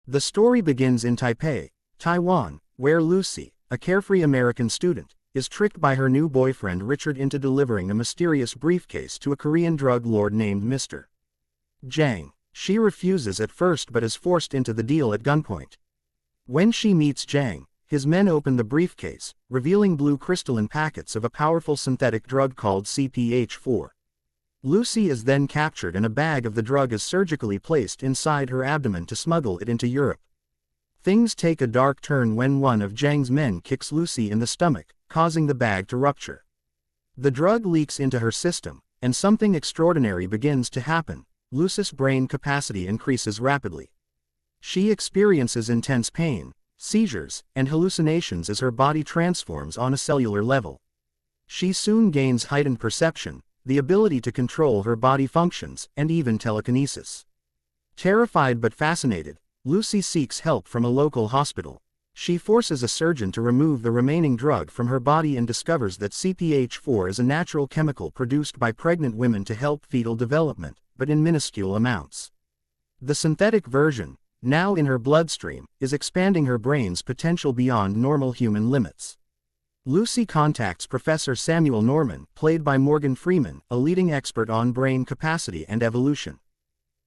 The story begins in Taipei, Taiwan, where Lucy, a carefree American student, is tricked by her new boyfriend Richard into delivering a mysterious briefcase to a Korean drug lord named Mr. Jang. She refuses at first but is forced into the deal at gunpoint. When she meets Jang, his men open the briefcase, revealing blue crystalline packets of a powerful synthetic drug called CPH4. Lucy is then captured and a bag of the drug is surgically placed inside her abdomen to smuggle it into Europe. Things take a dark turn when one of Jang's men kicks Lucy in the stomach, causing the bag to rupture. The drug leaks into her system, and something extraordinary begins to happen. Lucy's brain capacity increases rapidly. She experiences intense pain, seizures, and hallucinations as her body transforms on a cellular level. She soon gains heightened perception, the ability to control her body functions, and even telekinesis. Terrified but fascinated, Lucy seeks help from a local hospital. She forces a surgeon to remove the remaining drug from her body and discovers that CPH4 is a natural chemical produced by pregnant women to help fetal development, but in minuscule amounts. The synthetic version, now in her bloodstream, is expanding her brain's potential beyond normal human limits. Lucy contacts Professor Samuel Norman, played by Morgan Freeman, a leading expert on brain capacity and evolution.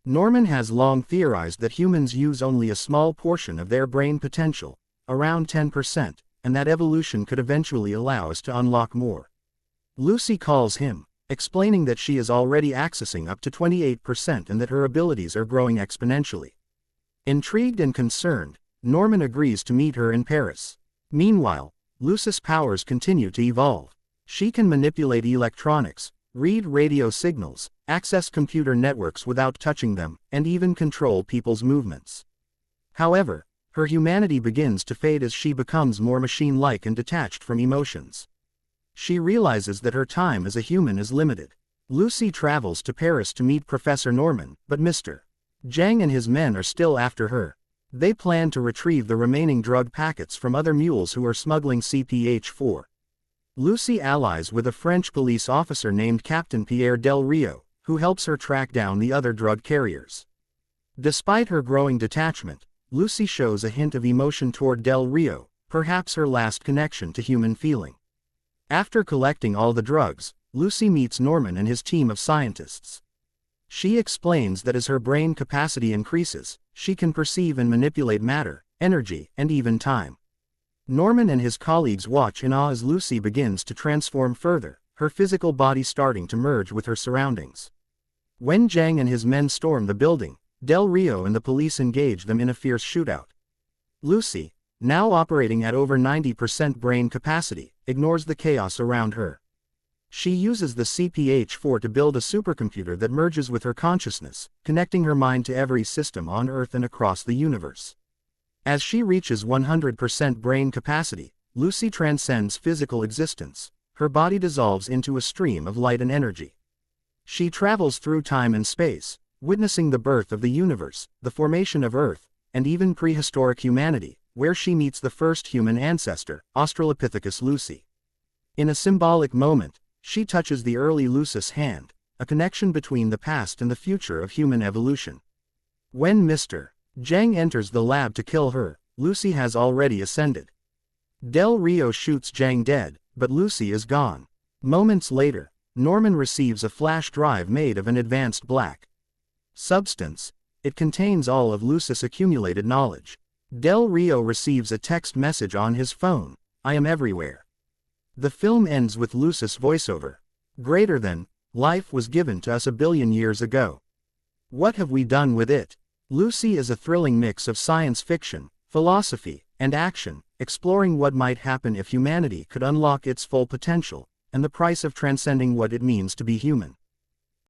Norman has long theorized that humans use only a small portion of their brain potential, around 10%, and that evolution could eventually allow us to unlock more. Lucy calls him, explaining that she is already accessing up to 28% and that her abilities are growing exponentially. Intrigued and concerned, Norman agrees to meet her in Paris. Meanwhile, Lucy's powers continue to evolve. She can manipulate electronics, read radio signals, access computer networks without touching them, and even control people's movements. However, her humanity begins to fade as she becomes more machine-like and detached from emotions. She realizes that her time as a human is limited. Lucy travels to Paris to meet Professor Norman, but Mr. Jang and his men are still after her. They plan to retrieve the remaining drug packets from other mules who are smuggling CPH4. Lucy allies with a French police officer named Captain Pierre Del Rio, who helps her track down the other drug carriers. Despite her growing detachment, Lucy shows a hint of emotion toward Del Rio, perhaps her last connection to human feeling. After collecting all the drugs, Lucy meets Norman and his team of scientists. She explains that as her brain capacity increases, she can perceive and manipulate matter, energy, and even time. Norman and his colleagues watch in awe as Lucy begins to transform further, her physical body starting to merge with her surroundings. When Jang and his men storm the building, Del Rio and the police engage them in a fierce shootout. Lucy, now operating at over 90% brain capacity, ignores the chaos around her. She uses the CPH4 to build a supercomputer that merges with her consciousness, connecting her mind to every system on Earth and across the universe. As she reaches 100% brain capacity, Lucy transcends physical existence. Her body dissolves into a stream of light and energy. She travels through time and space, witnessing the birth of the universe, the formation of Earth, and even prehistoric humanity, where she meets the first human ancestor, Australopithecus Lucy. In a symbolic moment, she touches the early Lucy's hand, a connection between the past and the future of human evolution. When Mr. Jang enters the lab to kill her, Lucy has already ascended. Del Rio shoots Jang dead, but Lucy is gone. Moments later, Norman receives a flash drive made of an advanced black substance. It contains all of Lucy's accumulated knowledge. Del Rio receives a text message on his phone: "I am everywhere." The film ends with Lucy's voiceover: "Greater than life was given to us a billion years ago. What have we done with it?" Lucy is a thrilling mix of science fiction, philosophy, and action, exploring what might happen if humanity could unlock its full potential, and the price of transcending what it means to be human.